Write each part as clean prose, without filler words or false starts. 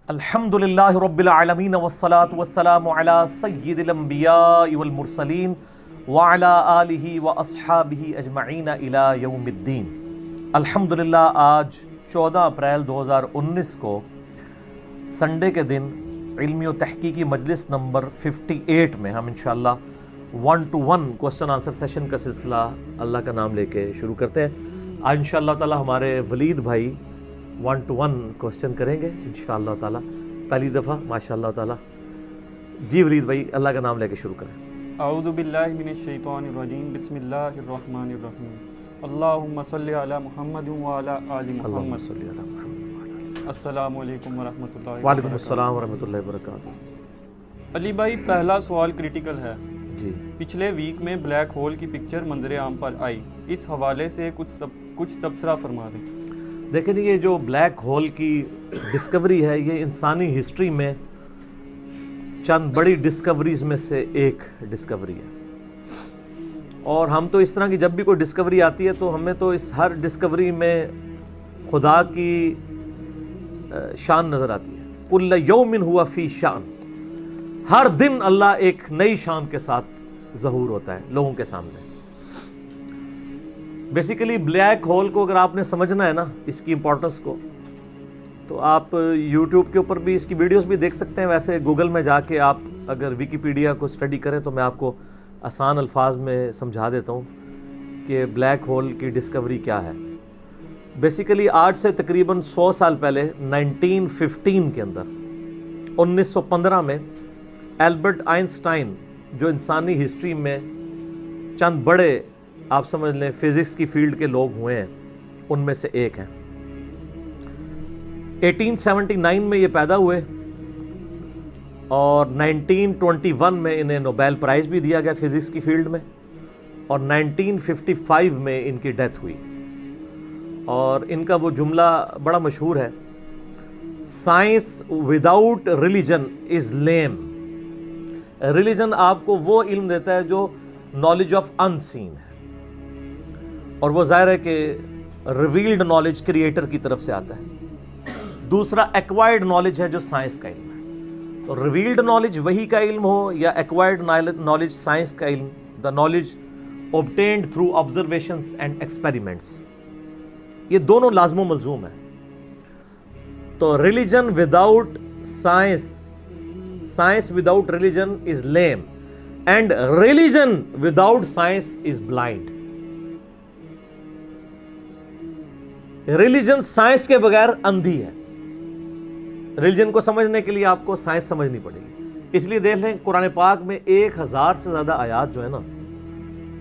الحمدللہ رب العالمین والصلاة والسلام علی سید الانبیاء والمرسلین وعلی آلہ واصحابہ اجمعین الی یوم الدین۔ الحمدللہ آج 14 اپریل 2019 کو سنڈے کے دن علمی و تحقیقی مجلس نمبر 58 میں ہم انشاءاللہ 1 to 1 کوسچن آنسر سیشن کا سلسلہ اللہ کا نام لے کے شروع کرتے ہیں۔ آج انشاءاللہ تعالی ہمارے ولید بھائی 1 to 1 کوسچن کریں گے انشاءاللہ تعالی، پہلی دفعہ ماشاءاللہ تعالی۔ جی ولید بھائی اللہ کا نام لے کے شروع کریں۔ اعوذ باللہ من الشیطان الرجیم، بسم اللہ الرحمن الرحیم، اللہم صلی علی محمد وعلی آل اللہم محمد۔ صلی علی محمد۔ السلام علیکم ورحمۃ اللہ وعلیکم وبرکاتہ۔ السلام ورحمۃ اللہ وبرکاتہ۔ علی بھائی پہلا سوال کریٹیکل ہے۔ جی پچھلے ویک میں بلیک ہول کی پکچر منظر عام پر آئی، اس حوالے سے کچھ تبصرہ فرما دیں۔ دیکھیں یہ جو بلیک ہول کی ڈسکوری ہے یہ انسانی ہسٹری میں چند بڑی ڈسکوریز میں سے ایک ڈسکوری ہے، اور ہم تو اس طرح کی جب بھی کوئی ڈسکوری آتی ہے تو ہمیں تو اس ہر ڈسکوری میں خدا کی شان نظر آتی ہے۔ کل یوم ہوا فی شان، ہر دن اللہ ایک نئی شان کے ساتھ ظہور ہوتا ہے لوگوں کے سامنے۔ بیسیکلی بلیک ہول کو اگر آپ نے سمجھنا ہے نا اس کی امپورٹنس کو، تو آپ یوٹیوب کے اوپر بھی اس کی ویڈیوز بھی دیکھ سکتے ہیں، ویسے گوگل میں جا کے آپ اگر ویکیپیڈیا کو اسٹڈی کریں تو میں آپ کو آسان الفاظ میں سمجھا دیتا ہوں کہ بلیک ہول کی ڈسکوری کیا ہے۔ بیسیکلی آج سے تقریباً 100 سال پہلے 1915 کے اندر 1915 میں البرٹ آئنسٹائن جو انسانی ہسٹری میں چند بڑے آپ سمجھ لیں فزکس کی فیلڈ کے لوگ ہوئے ہیں ان میں سے ایک ہیں۔ 1879 میں یہ پیدا ہوئے اور 1921 میں انہیں نوبیل پرائز بھی دیا گیا فزکس کی فیلڈ میں، اور 1955 میں ان کی ڈیتھ ہوئی۔ اور ان کا وہ جملہ بڑا مشہور ہے، science without religion is lame. Religion آپ کو وہ علم دیتا ہے جو نالج آف ان سین ہے، اور وہ ظاہر ہے کہ ریویلڈ نالج کریٹر کی طرف سے آتا ہے۔ دوسرا ایکوائرڈ نالج ہے جو سائنس کا علم ہے۔ تو ریویلڈ نالج وحی کا علم ہو یا ایکوائرڈ نالج سائنس کا علم، the knowledge obtained through observations and experiments, یہ دونوں لازم و ملزوم ہیں۔ تو religion without science, science without religion is lame, and religion without science is blind. Religion science کے بغیر اندھی ہے۔ ریلیجن کو سمجھنے کے لیے آپ کو سائنس سمجھنی پڑے گی، اس لیے دیکھ لیں قرآن پاک میں 1000 سے زیادہ آیات جو ہے نا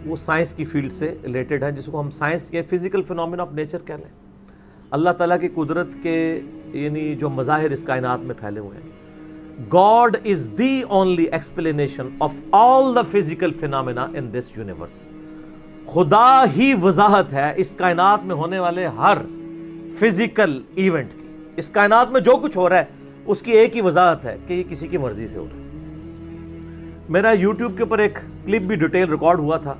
وہ سائنس کی فیلڈ سے ریلیٹڈ ہیں، جس کو ہم سائنس یا فزیکل فینومینا آف نیچر کہہ لیں۔ اللہ تعالیٰ کی قدرت کے یعنی جو مظاہر اس کائنات میں پھیلے ہوئے ہیں۔ God is the only explanation of all the physical phenomena in this universe۔ خدا ہی وضاحت ہے اس کائنات میں ہونے والے ہر فزیکل ایونٹ کی۔ اس کائنات میں جو کچھ ہو رہا ہے اس کی ایک ہی وضاحت ہے کہ یہ کسی کی مرضی سے ہو رہا ہے۔ میرا یوٹیوب کے اوپر ایک کلپ بھی ڈیٹیل ریکارڈ ہوا تھا،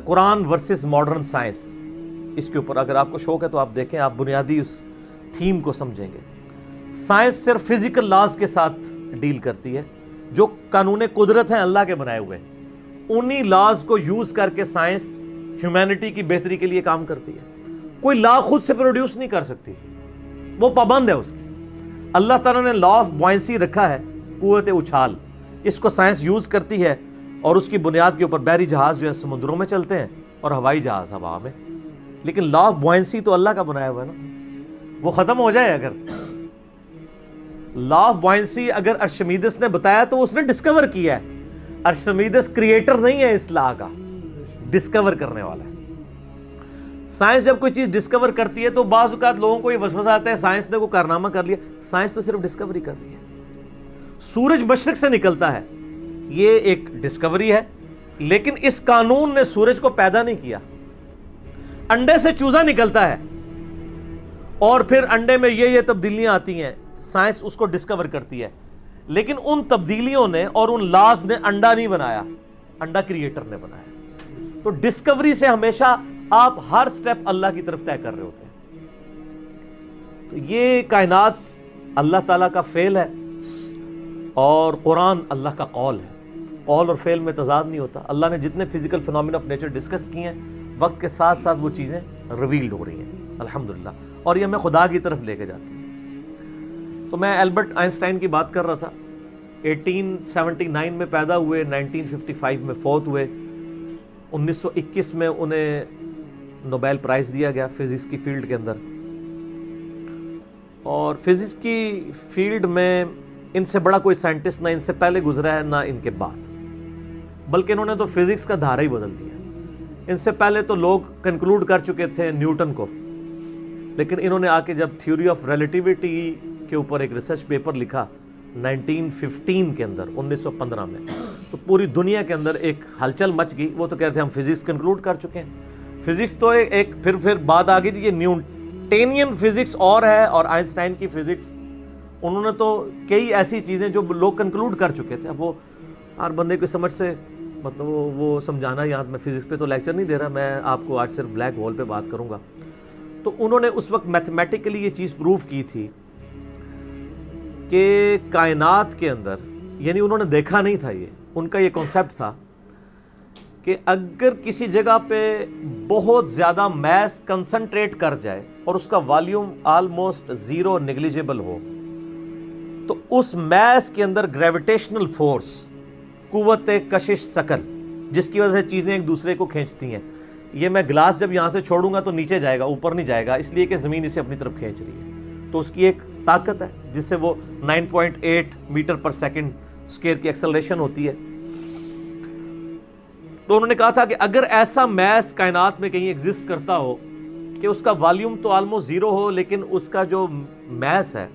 قرآن ورسز ماڈرن سائنس، اس کے اوپر اگر آپ کو شوق ہے تو آپ دیکھیں، آپ بنیادی اس تھیم کو سمجھیں گے۔ سائنس صرف فزیکل لاز کے ساتھ ڈیل کرتی ہے، جو قانون قدرت ہیں اللہ کے بنائے ہوئے، انہی لاز کو یوز کر کے سائنس ہیومینٹی کی بہتری کے لیے کام کرتی ہے۔ کوئی لا خود سے پروڈیوس نہیں کر سکتی، وہ پابند ہے اس کی۔ اللہ تعالیٰ نے لا آف بوائنسی رکھا ہے، قوت اچھال، اس کو سائنس یوز کرتی ہے، اور اس کی بنیاد کے اوپر بحری جہاز جو ہے سمندروں میں چلتے ہیں اور ہوائی جہاز ہوا میں۔ لیکن لا آف بوائنسی تو اللہ کا بنایا ہوا ہے نا، وہ ختم ہو جائے اگر لا آف بوائنسی اگر ارشمیدس نے بتایا تو اس نے ڈسکور کیا ہے۔ ارشمیدس کریٹر نہیں ہے اس لا کا، ڈسکور کرنے والا ہے۔ سائنس جب کوئی چیز ڈسکور کرتی ہے تو بعض اوقات لوگوں کو یہ وسوسہ آتا ہے سائنس نے کوئی کارنامہ کر لیا۔ سائنس تو صرف ڈسکوری کر رہی ہے۔ سورج مشرق سے نکلتا ہے، یہ ایک ڈسکوری ہے، لیکن اس قانون نے سورج کو پیدا نہیں کیا۔ انڈے سے چوزا نکلتا ہے اور پھر انڈے میں یہ تبدیلیاں آتی ہیں، سائنس اس کو ڈسکور کرتی ہے، لیکن ان تبدیلیوں نے اور ان لاز نے انڈا نہیں بنایا، انڈا کریٹر نے بنایا۔ تو ڈسکوری سے ہمیشہ آپ ہر سٹیپ اللہ کی طرف طے کر رہے ہوتے ہیں۔ تو یہ کائنات اللہ تعالیٰ کا فعل ہے اور قرآن اللہ کا قول ہے. قول اور فعل میں تضاد نہیں ہوتا. اللہ نے جتنے physical phenomena of nature discuss کیے ہیں وقت کے ساتھ ساتھ وہ چیزیں ریویلڈ ہو رہی ہیں الحمدللہ, اور یہ ہمیں خدا کی طرف لے کے جاتی ہیں. تو میں البرٹ آئنسٹائن کی بات کر رہا تھا. 1879 میں پیدا ہوئے, 1955 میں فوت ہوئے. 1921 میں انہیں نوبیل پرائز دیا گیا فزکس کی فیلڈ کے اندر. اور فزکس کی فیلڈ میں ان سے بڑا کوئی سائنٹسٹ نہ ان سے پہلے گزرا ہے نہ ان کے بعد, بلکہ انہوں نے تو فزکس کا دھارا ہی بدل دیا. ان سے پہلے تو لوگ کنکلوڈ کر چکے تھے نیوٹن کو, لیکن انہوں نے آ کے جب تھیوری آف ریلیٹیوٹی کے اوپر ایک ریسرچ پیپر لکھا 1915 کے اندر, 1915 میں, تو پوری دنیا کے اندر ایک ہلچل مچ گئی. وہ تو کہتے ہیں ہم فزکس کنکلوڈ کر چکے ہیں. فزکس تو ایک پھر بات آ گئی جی, یہ نیوٹینین فزکس اور ہے اور آئنسٹائن کی فزکس. انہوں نے تو کئی ایسی چیزیں جو لوگ کنکلوڈ کر چکے تھے. اب وہ ہر بندے کی سمجھ سے مطلب وہ سمجھانا یاد, میں فزکس پہ تو لیکچر نہیں دے رہا, میں آپ کو آج صرف بلیک ہول پہ بات کروں گا. تو انہوں نے اس وقت میتھمیٹیکلی یہ چیز پروف کی تھی کہ کائنات کے اندر, یعنی انہوں نے دیکھا نہیں تھا, یہ ان کا یہ کانسیپٹ تھا کہ اگر کسی جگہ پہ بہت زیادہ میس کنسنٹریٹ کر جائے اور اس کا والیوم آلموسٹ زیرو نیگلیجیبل ہو, تو اس میس کے اندر گریویٹیشنل فورس, قوت کشش ثقل, جس کی وجہ سے چیزیں ایک دوسرے کو کھینچتی ہیں. یہ میں گلاس جب یہاں سے چھوڑوں گا تو نیچے جائے گا, اوپر نہیں جائے گا, اس لیے کہ زمین اسے اپنی طرف کھینچ رہی ہے. تو اس کی ایک طاقت ہے جس سے وہ 9.8 میٹر پر سیکنڈ اسکوائر کی ایکسلریشن ہوتی ہے. تو انہوں نے کہا تھا کہ اگر ایسا میس کائنات میں کہیں ایگزسٹ کرتا ہو کہ اس کا والیوم تو آلموسٹ زیرو ہو, لیکن اس کا جو میس ہے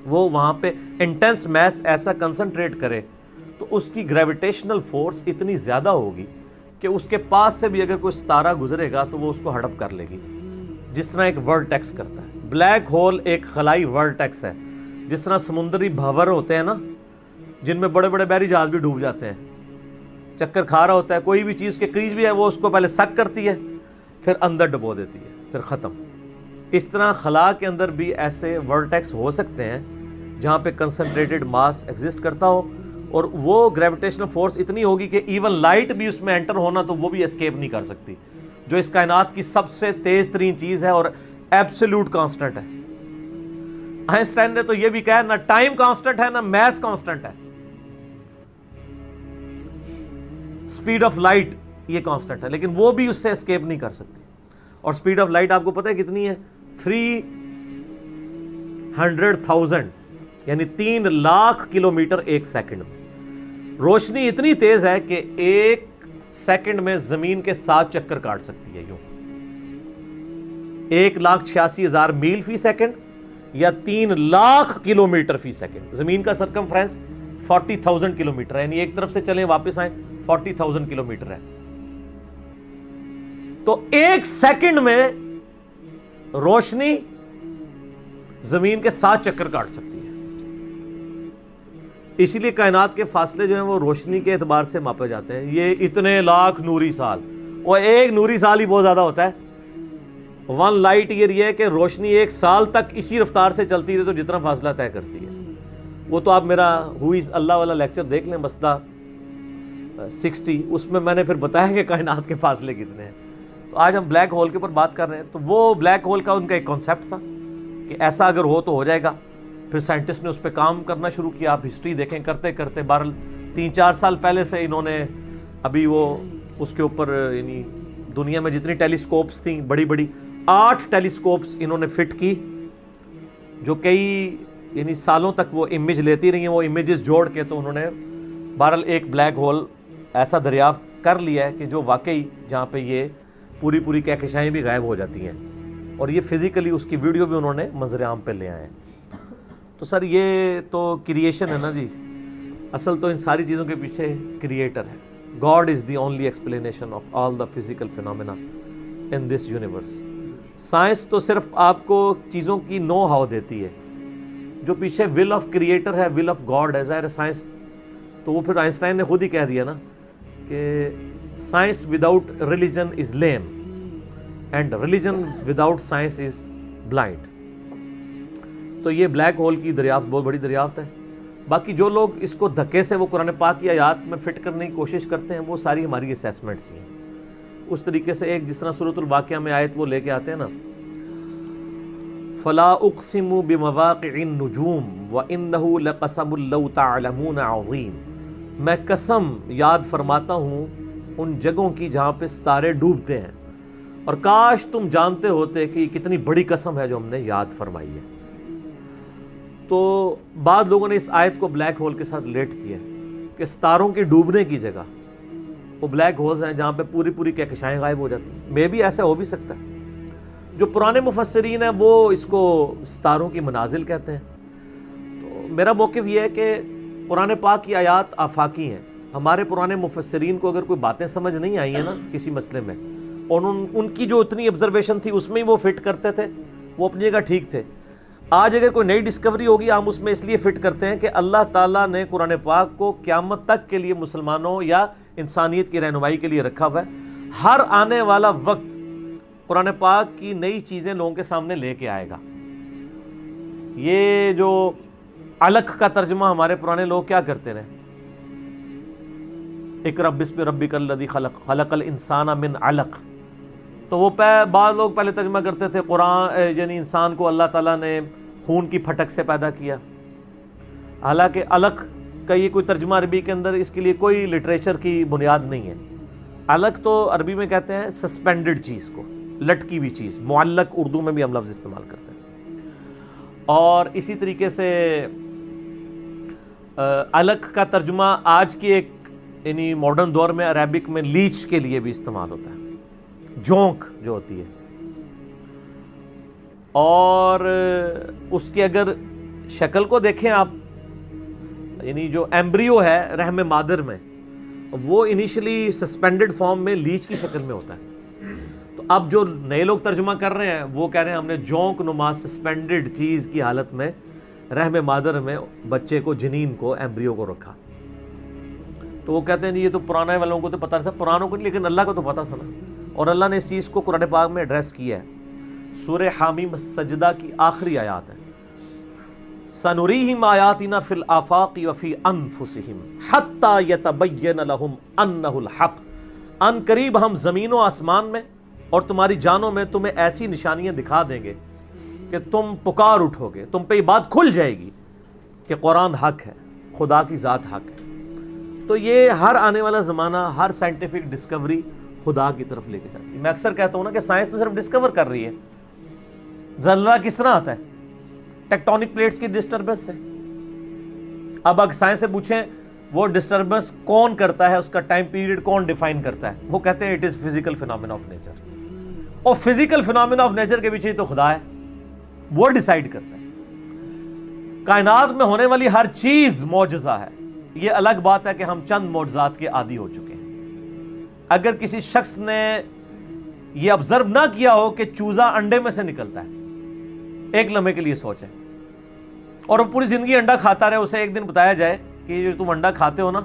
وہ وہاں پہ انٹینس میس ایسا کنسنٹریٹ کرے, تو اس کی گریویٹیشنل فورس اتنی زیادہ ہوگی کہ اس کے پاس سے بھی اگر کوئی ستارہ گزرے گا تو وہ اس کو ہڑپ کر لے گی, جس طرح ایک ورٹیکس کرتا ہے. بلیک ہول ایک خلائی ورٹیکس ہے. جس طرح سمندری بھنور ہوتے ہیں نا, جن میں بڑے بڑے بحری جہاز بھی ڈوب جاتے ہیں, چکر کھا رہا ہوتا ہے, کوئی بھی چیز کے قریب بھی ہے وہ اس کو پہلے سک کرتی ہے پھر اندر ڈبو دیتی ہے پھر ختم. اس طرح خلا کے اندر بھی ایسے ورٹیکس ہو سکتے ہیں جہاں پہ کنسنٹریٹڈ ماس ایگزسٹ کرتا ہو, اور وہ گریویٹیشنل فورس اتنی ہوگی کہ ایون لائٹ بھی اس میں انٹر ہونا تو وہ بھی اسکیپ نہیں کر سکتی, جو اس کائنات کی سب سے تیز ترین چیز ہے اور ایبسولوٹ کانسٹنٹ ہے. آئنسٹائن نے تو یہ بھی کہا نہ ٹائم کانسٹنٹ ہے نہ میس کانسٹنٹ ہے, سپیڈ آف لائٹ یہ کانسٹنٹ ہے, لیکن وہ بھی اس سے اسکیپ نہیں کر سکتی. اور سپیڈ آف لائٹ آپ کو پتہ ہے کتنی ہے؟ 300,000 یعنی 3 لاکھ کلومیٹر ایک سیکنڈ میں. روشنی اتنی تیز ہے کہ ایک سیکنڈ میں زمین کے 7 چکر کاٹ سکتی ہے. یوں 1,86,000 میل فی سیکنڈ یا 3 لاکھ کلومیٹر فی سیکنڈ. زمین کا سرکمفرنس 40,000 کلومیٹر ہے, یعنی ایک طرف سے چلیں واپس آئیں 40,000 کلومیٹر ہے. تو ایک سیکنڈ میں روشنی زمین کے 7 چکر کاٹ سکتی ہے. اسی لیے کائنات کے فاصلے جو ہیں وہ روشنی کے اعتبار سے ماپے جاتے ہیں. یہ اتنے لاکھ نوری سال, اور ایک نوری سال ہی بہت زیادہ ہوتا ہے. 1 لائٹ ایئر یہ ہے کہ روشنی ایک سال تک اسی رفتار سے چلتی رہے تو جتنا فاصلہ طے کرتی ہے. وہ تو آپ میرا ہو از اللہ والا لیکچر دیکھ لیں, مسئلہ 60, اس میں میں نے پھر بتایا کہ کائنات کے فاصلے کتنے ہیں. تو آج ہم بلیک ہول کے اوپر بات کر رہے ہیں. تو وہ بلیک ہول کا ان کا ایک کانسیپٹ تھا کہ ایسا اگر ہو تو ہو جائے گا. پھر سائنٹسٹ نے اس پہ کام کرنا شروع کیا. آپ ہسٹری دیکھیں, کرتے کرتے بہرحال 3-4 سال پہلے سے انہوں نے ابھی وہ اس کے اوپر, یعنی دنیا میں جتنی ٹیلیسکوپس تھیں بڑی بڑی 8 ٹیلیسکوپس انہوں نے فٹ کی, جو کئی یعنی سالوں تک وہ امیج لیتی رہی ہیں. وہ امیجز جوڑ کے تو انہوں نے بہرحال ایک بلیک ہول ایسا دریافت کر لیا ہے کہ جو واقعی جہاں پہ یہ پوری کہکشائیں بھی غائب ہو جاتی ہیں, اور یہ فزیکلی اس کی ویڈیو بھی انہوں نے منظر عام پہ لے آئے ہیں. تو سر یہ تو کریشن ہے نا جی, اصل تو ان ساری چیزوں کے پیچھے کریٹر ہے. God is the only explanation of all the physical phenomena in this universe. Science تو صرف آپ کو چیزوں کی نو ہاؤ دیتی ہے, جو پیچھے ول آف کریٹر ہے, ول آف گاڈ ہے. ظاہر سائنس تو وہ پھر آئنسٹائن نے خود ہی کہہ دیا نا کہ science without religion is lame and religion without science is blind. تو یہ بلیک ہول کی دریافت بہت بڑی دریافت ہے. باقی جو لوگ اس کو دھکے سے وہ قرآن پاک کی آیات میں فٹ کرنے کی کوشش کرتے ہیں وہ ساری ہماری اسیسمنٹس ہی ہیں. اس طریقے سے ایک جس طرح سورۃ الواقعہ میں آیت وہ لے کے آتے ہیں نا، فلا اقسم بمواقع النجوم وانه لقسم لو تعلمون عظیم، میں قسم یاد فرماتا ہوں ان جگہوں کی جہاں پہ ستارے ڈوبتے ہیں، اور کاش تم جانتے ہوتے کہ یہ کتنی بڑی قسم ہے جو ہم نے یاد فرمائی ہے. تو بعض لوگوں نے اس آیت کو بلیک ہول کے ساتھ ریلیٹ کیا کہ ستاروں کے ڈوبنے کی جگہ وہ بلیک ہولز ہیں جہاں پہ پوری کہکشائیں غائب ہو جاتی ہیں. میں بھی ایسا ہو بھی سکتا ہے. جو پرانے مفسرین ہیں وہ اس کو ستاروں کی منازل کہتے ہیں. تو میرا موقف یہ ہے کہ قرآن پاک کی آیات آفاقی ہیں. ہمارے پرانے مفسرین کو اگر کوئی باتیں سمجھ نہیں آئی ہیں نا کسی مسئلے میں، اور ان کی جو اتنی آبزرویشن تھی اس میں ہی وہ فٹ کرتے تھے، وہ اپنی جگہ ٹھیک تھے. آج اگر کوئی نئی ڈسکوری ہوگی ہم اس میں اس لیے فٹ کرتے ہیں کہ اللہ تعالیٰ نے قرآن پاک کو قیامت تک کے لیے مسلمانوں یا انسانیت کی رہنمائی کے لیے رکھا ہوا ہے. ہر آنے والا وقت قرآن پاک کی نئی چیزیں لوگوں کے سامنے لے کے آئے گا. یہ جو علق کا ترجمہ ہمارے پرانے لوگ کیا کرتے رہے، اقرأ بسم ربک الذی خلق خلق الانسان من علق، تو وہ بعض لوگ پہلے ترجمہ کرتے تھے قرآن یعنی انسان کو اللہ تعالیٰ نے خون کی پھٹک سے پیدا کیا. حالانکہ علق کا یہ کوئی ترجمہ عربی کے اندر اس کے لیے کوئی لٹریچر کی بنیاد نہیں ہے. علق تو عربی میں کہتے ہیں سسپینڈڈ چیز کو، لٹکی ہوئی چیز. معلق اردو میں بھی ہم لفظ استعمال کرتے ہیں. اور اسی طریقے سے علق کا ترجمہ آج کی ایک یعنی ماڈرن دور میں عربک میں لیچ کے لیے بھی استعمال ہوتا ہے، جونک جو ہوتی ہے. اور اس کی اگر شکل کو دیکھیں آپ، یعنی جو ایمبریو ہے رحم مادر میں، وہ انیشلی سسپینڈڈ فارم میں لیچ کی شکل میں ہوتا ہے. تو اب جو نئے لوگ ترجمہ کر رہے ہیں وہ کہہ رہے ہیں ہم نے جونک نما سسپینڈڈ چیز کی حالت میں رحم مادر میں بچے کو، جنین کو، ایمبریو کو رکھا. تو وہ کہتے ہیں یہ تو پرانے والوں کو تو پتہ تھا، پرانوں کو نہیں، لیکن اللہ کو تو پتہ تھا نا. اور اللہ نے اس چیز کو قرآن پاک میں ایڈریس کیا ہے. سورہ حامیم سجدہ کی آخری آیات ہے، سَنُرِيهِمْ آیَاتِنَا فِي الْآفَاقِ وَفِي أَنفُسِهِمْ حَتَّى يَتَبَيَّنَ لَهُمْ أَنَّهُ الْحَقُّ، ان قریب ہم زمین و آسمان میں اور تمہاری جانوں میں تمہیں ایسی نشانیاں دکھا دیں گے کہ تم پکار اٹھو گے، تم پہ یہ بات کھل جائے گی کہ قرآن حق ہے، خدا کی ذات حق ہے. تو یہ ہر آنے والا زمانہ، ہر سائنٹیفک ڈسکوری خدا کی طرف لے کے جاتی ہے. میں اکثر کہتا ہوں نا کہ سائنس تو صرف ڈسکور کر رہی ہے. زلزلہ کس طرح آتا ہے؟ ٹیکٹونک پلیٹس کی ڈسٹربنس سے. اب اگر سائنس سے پوچھیں وہ ڈسٹربنس کون کرتا ہے، اس کا ٹائم پیریڈ کون ڈیفائن کرتا ہے، وہ کہتے ہیں it is physical phenomena of nature. اور فزیکل فینومینا آف نیچر کے پیچھے تو خدا ہے، وہ ڈیسائیڈ کرتا ہے. کائنات میں ہونے والی ہر چیز معجزہ ہے. یہ الگ بات ہے کہ ہم چند معجزات کے عادی ہو چکے ہیں. اگر کسی شخص نے یہ آبزرو نہ کیا ہو کہ چوزا انڈے میں سے نکلتا ہے، ایک لمحے کے لیے سوچیں، اور وہ پوری زندگی انڈا کھاتا رہے، اسے ایک دن بتایا جائے کہ یہ جو تم انڈا کھاتے ہو نا،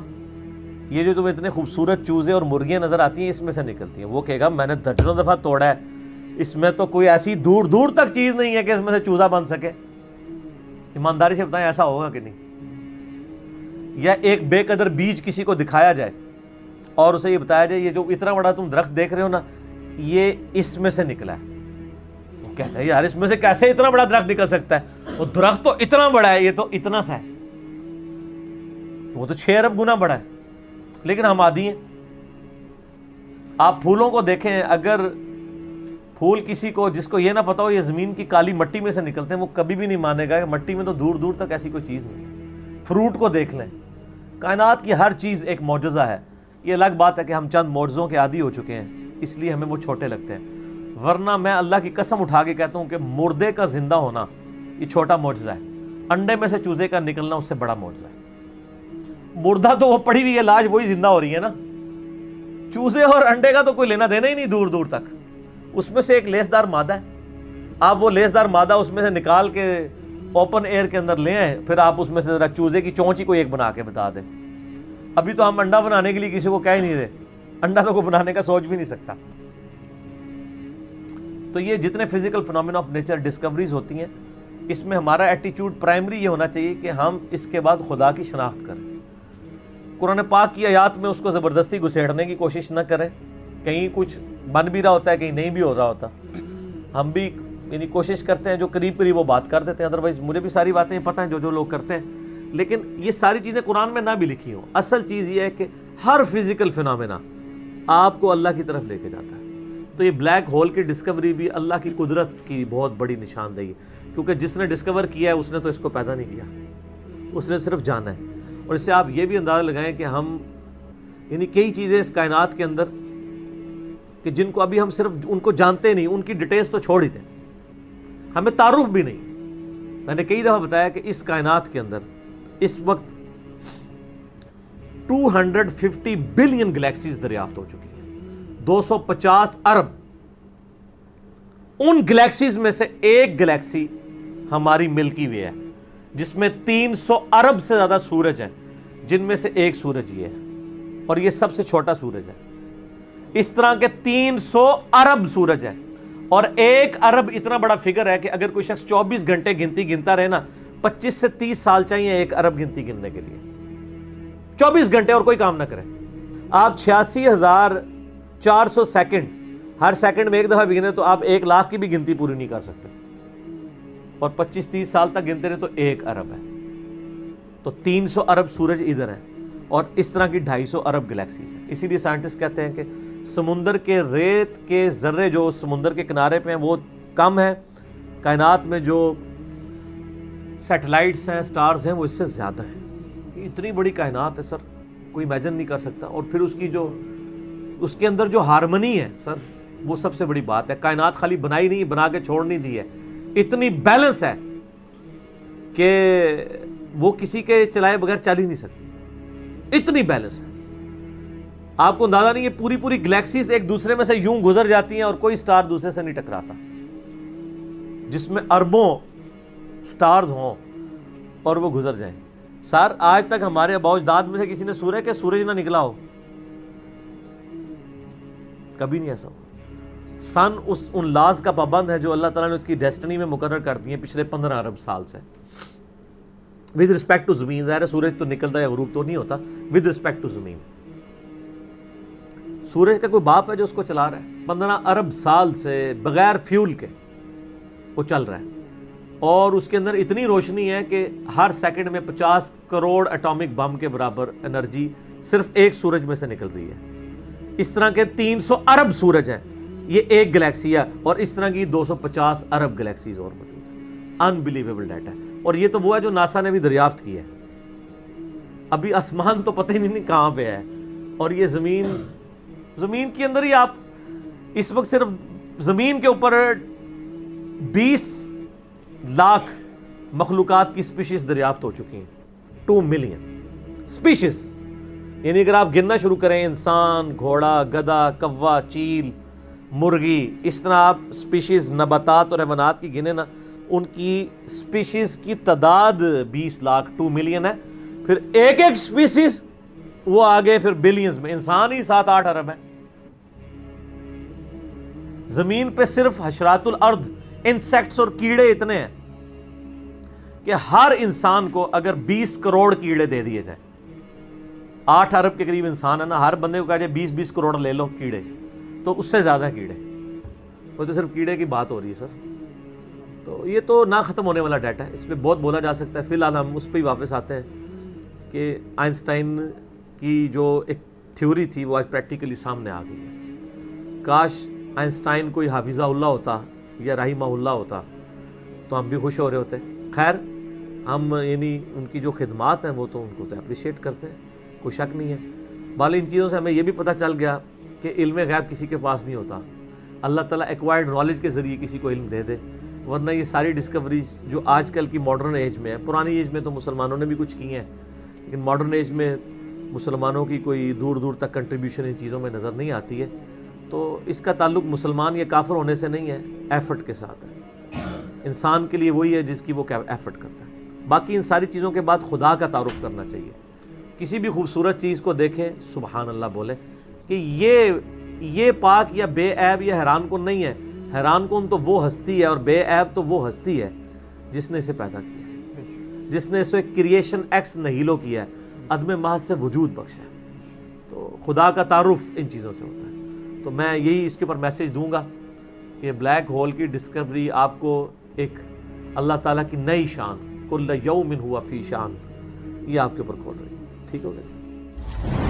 یہ جو تمہیں اتنے خوبصورت چوزے اور مرغیاں نظر آتی ہیں اس میں سے نکلتی ہیں، وہ کہے گا میں نے درجنوں دفعہ توڑا ہے، اس میں تو کوئی ایسی دور دور تک چیز نہیں ہے کہ اس میں سے چوزا بن سکے. ایمانداری سے بتائیں ایسا ہوگا کہ نہیں؟ یا ایک بے قدر بیج کسی کو دکھایا جائے اور اسے یہ بتایا جائے یہ جو اتنا بڑا تم درخت دیکھ رہے ہو نا، یہ اس میں سے نکلا ہے. وہ کہتا ہے یار اس میں سے کیسے اتنا بڑا درخت نکل سکتا ہے؟ وہ درخت تو اتنا بڑا ہے، یہ تو اتنا سا ہے، وہ تو 6 ارب گنا بڑا ہے. لیکن ہم عادی ہیں. آپ پھولوں کو دیکھیں، اگر پھول کسی کو جس کو یہ نہ پتا ہو یہ زمین کی کالی مٹی میں سے نکلتے ہیں، وہ کبھی بھی نہیں مانے گا کہ مٹی میں تو دور دور تک ایسی کوئی چیز نہیں ہے. فروٹ کو دیکھ لیں، کائنات کی ہر چیز ایک معجزہ ہے. یہ الگ بات ہے کہ ہم چند معجزوں کے عادی ہو چکے ہیں، اس لیے ہمیں وہ چھوٹے لگتے ہیں. ورنہ میں اللہ کی قسم اٹھا کے کہتا ہوں کہ مردے کا زندہ ہونا یہ چھوٹا معجزہ ہے. انڈے میں سے چوزے کا نکلنا اس سے بڑا معجزہ ہے. مردہ تو وہ پڑی ہوئی ہے لاش، وہی زندہ ہو رہی ہے نا. چوزے اور انڈے کا تو کوئی لینا دینا ہی نہیں دور دور تک. اس میں سے ایک لیسدار مادہ ہے، آپ وہ لیسدار مادہ اس میں سے نکال کے اوپن ایئر کے اندر لے آئیں، پھر آپ اس میں سے ذرا چوزے کی چونچ ہی کوئی ایک بنا کے بتا دیں. ابھی تو ہم انڈا بنانے کے لیے کسی کو کہہ ہی نہیں رہے، انڈا تو کوئی بنانے کا سوچ بھی نہیں سکتا. تو یہ جتنے physical phenomena of nature discoveries ہوتی ہیں اس میں ہمارا ایٹیچیوڈ پرائمری یہ ہونا چاہیے کہ ہم اس کے بعد خدا کی شناخت کریں. قرآن پاک کی آیات میں اس کو زبردستی گھسیڑنے کی کوشش نہ کریں. کہیں کچھ بن بھی رہا ہوتا ہے, کہیں نہیں بھی ہو رہا ہوتا. ہم بھی یعنی کوشش کرتے ہیں جو قریب قریب وہ بات کر دیتے ہیں, ادروائز مجھے بھی ساری باتیں پتہ ہیں جو لوگ کرتے ہیں, لیکن یہ ساری چیزیں قرآن میں نہ بھی لکھی ہوں. اصل چیز یہ ہے کہ ہر فزیکل فنامنا آپ کو اللہ کی طرف لے کے جاتا ہے. تو یہ بلیک ہول کی ڈسکوری بھی اللہ کی قدرت کی بہت بڑی نشاندہی ہے, کیونکہ جس نے ڈسکور کیا ہے اس نے تو اس کو پیدا نہیں کیا, اس نے صرف جانا ہے. اور اس سے آپ یہ بھی اندازہ لگائیں کہ ہم یعنی کئی چیزیں اس کائنات کے اندر کہ جن کو ابھی ہم صرف ان کو جانتے نہیں, ان کی ڈیٹیلز تو چھوڑ ہی دیں, ہمیں تعارف بھی نہیں. میں نے کئی دفعہ بتایا کہ اس کائنات کے اندر اس وقت 250 بلین گلیکسیز دریافت ہو چکی ہیں, 250 ارب. ان گلیکسیز میں سے ایک گلیکسی ہماری ملکی وے ہے, جس میں 300 ارب سے زیادہ سورج ہیں, جن میں سے ایک سورج یہ ہے, اور یہ سب سے چھوٹا سورج ہے. اس طرح کے 300 ارب سورج ہیں, اور ایک ارب اتنا بڑا فگر ہے کہ اگر کوئی شخص 24 گھنٹے گنتی گنتا رہے نا, 25 سے 30 سال چاہیے ایک ارب گنتی گننے کے لیے. 24 گھنٹے اور کوئی کام نہ کریں. آپ 86,400 سیکنڈ, ہر سیکنڈ میں ایک دفعہ بھی گنے تو آپ 1 لاکھ کی بھی گنتی پوری نہیں کر سکتے, اور 25-30 سال تک گنتے رہے تو 1 ارب ہے. تو 300 ارب سورج ادھر ہیں, اور اس طرح کی 250 ارب گلیکسیز ہیں. اسی لیے سائنٹسٹ کہتے ہیں کہ سمندر کے ریت کے ذرے جو سمندر کے کنارے پہ ہیں وہ کم ہیں, کائنات میں جو سیٹلائٹس ہیں, سٹارز ہیں, وہ اس سے زیادہ ہیں. اتنی بڑی کائنات ہے سر, کوئی امیجن نہیں کر سکتا. اور پھر اس کے اندر جو ہارمنی ہے سر, وہ سب سے بڑی بات ہے. کائنات خالی بنائی نہیں, بنا کے چھوڑ نہیں دی ہے, اتنی بیلنس ہے کہ وہ کسی کے چلائے بغیر چل ہی نہیں سکتی, اتنی بیلنس ہے. آپ کو اندازہ نہیں, یہ پوری گلیکسیز ایک دوسرے میں سے یوں گزر جاتی ہیں اور کوئی سٹار دوسرے سے نہیں ٹکراتا, جس میں اربوں سٹارز ہوں اور وہ گزر جائیں. سر آج تک ہمارے آباء و اجداد میں سے کسی نے سورج کہ سورج نہ نکلا ہو, کبھی نہیں ایسا ہو. سن ان لاز کا پابند ہے جو اللہ تعالیٰ نے اس کی ڈیسٹنی میں مقرر کر دی ہیں پچھلے 15 ارب سال سے. ود رسپیکٹ ٹو زمین, ظاہر ہے سورج تو نکلتا یا غروب تو نہیں ہوتا, ود رسپیکٹ ٹو زمین. سورج کا کوئی باپ ہے جو اس کو چلا رہا ہے, 15 ارب سال سے بغیر فیول کے وہ چل رہا ہے, اور اس کے اندر اتنی روشنی ہے کہ ہر سیکنڈ میں 50 کروڑ اٹامک بم کے برابر انرجی صرف ایک سورج میں سے نکل رہی ہے. اس طرح کے 300 ارب سورج ہیں, یہ ایک گلیکسی ہے, اور اس طرح کی 250 ارب گلیکسیز اور موجود ہیں. انبلیویبل ڈیٹا ہے. اور یہ تو وہ ہے جو ناسا نے بھی دریافت کیا ہے. ابھی آسمان تو پتہ ہی نہیں کہاں پہ ہے, اور یہ زمین کے اندر ہی آپ اس وقت صرف زمین کے اوپر 20 لاکھ مخلوقات کی سپیشیز دریافت ہو چکی ہیں. 2 ملین سپیشیز, یعنی اگر آپ گننا شروع کریں, انسان, گھوڑا, گدھا, کوا, چیل, مرغی, اس طرح آپ سپیشیز نباتات اور حیوانات کی گنے نا, ان کی سپیشیز کی تعداد 20 لاکھ 2 ملین ہے. پھر ایک سپیشیز وہ آگے پھر بلینز میں, انسان ہی 7-8 ارب ہے. زمین پہ صرف حشرات الارض, انسیکٹس اور کیڑے اتنے ہیں کہ ہر انسان کو اگر 20 کروڑ کیڑے دے دیے جائیں, 8 ارب کے قریب انسان ہے نا, ہر بندے کو کہا جائے 20 کروڑ لے لو کیڑے, تو اس سے زیادہ کیڑے. وہ تو صرف کیڑے کی بات ہو رہی ہے سر. تو یہ تو نہ ختم ہونے والا ڈیٹا ہے, اس پہ بہت بولا جا سکتا ہے. فی الحال ہم اس پہ ہی واپس آتے ہیں کہ آئنسٹائن کی جو ایک تھیوری تھی وہ آج پریکٹیکلی سامنے آ گئی ہے. کاش آئنسٹائن کوئی حافظہ اللہ ہوتا یا رحمہ اللہ ہوتا تو ہم بھی خوش ہو رہے ہوتے. خیر, ہم یعنی ان کی جو خدمات ہیں وہ تو ان کو تو اپریشیٹ کرتے ہیں, کوئی شک نہیں ہے. بالی ان چیزوں سے ہمیں یہ بھی پتہ چل گیا کہ علم غیب کسی کے پاس نہیں ہوتا. اللہ تعالیٰ ایکوائرڈ نالج کے ذریعے کسی کو علم دے دے, ورنہ یہ ساری ڈسکوریز جو آج کل کی ماڈرن ایج میں ہے, پرانی ایج میں تو مسلمانوں نے بھی کچھ کی ہیں, لیکن ماڈرن ایج میں مسلمانوں کی کوئی دور دور تک کنٹریبیوشن ان چیزوں میں نظر نہیں آتی ہے. تو اس کا تعلق مسلمان یا کافر ہونے سے نہیں ہے, ایفرٹ کے ساتھ ہے. انسان کے لیے وہی ہے جس کی وہ ایفرٹ کرتا ہے. باقی ان ساری چیزوں کے بعد خدا کا تعارف کرنا چاہیے. کسی بھی خوبصورت چیز کو دیکھیں سبحان اللہ بولے کہ یہ پاک یا بے عیب یا حیران کن نہیں ہے. حیران کن تو وہ ہستی ہے اور بے عیب تو وہ ہستی ہے جس نے اسے پیدا کیا ہے، جس نے اسے کریشن ایکس نہیلو کیا ہے، عدم محض سے وجود بخشا ہے۔ تو خدا کا تعارف ان چیزوں سے ہوتا ہے۔ تو میں یہی اس کے اوپر میسیج دوں گا کہ بلیک ہول کی ڈسکوری آپ کو ایک اللہ تعالیٰ کی نئی شان، کل یوم ہوا فی شان، یہ آپ کے اوپر کھول رہی ہے۔ ٹھیک ہو گیا؟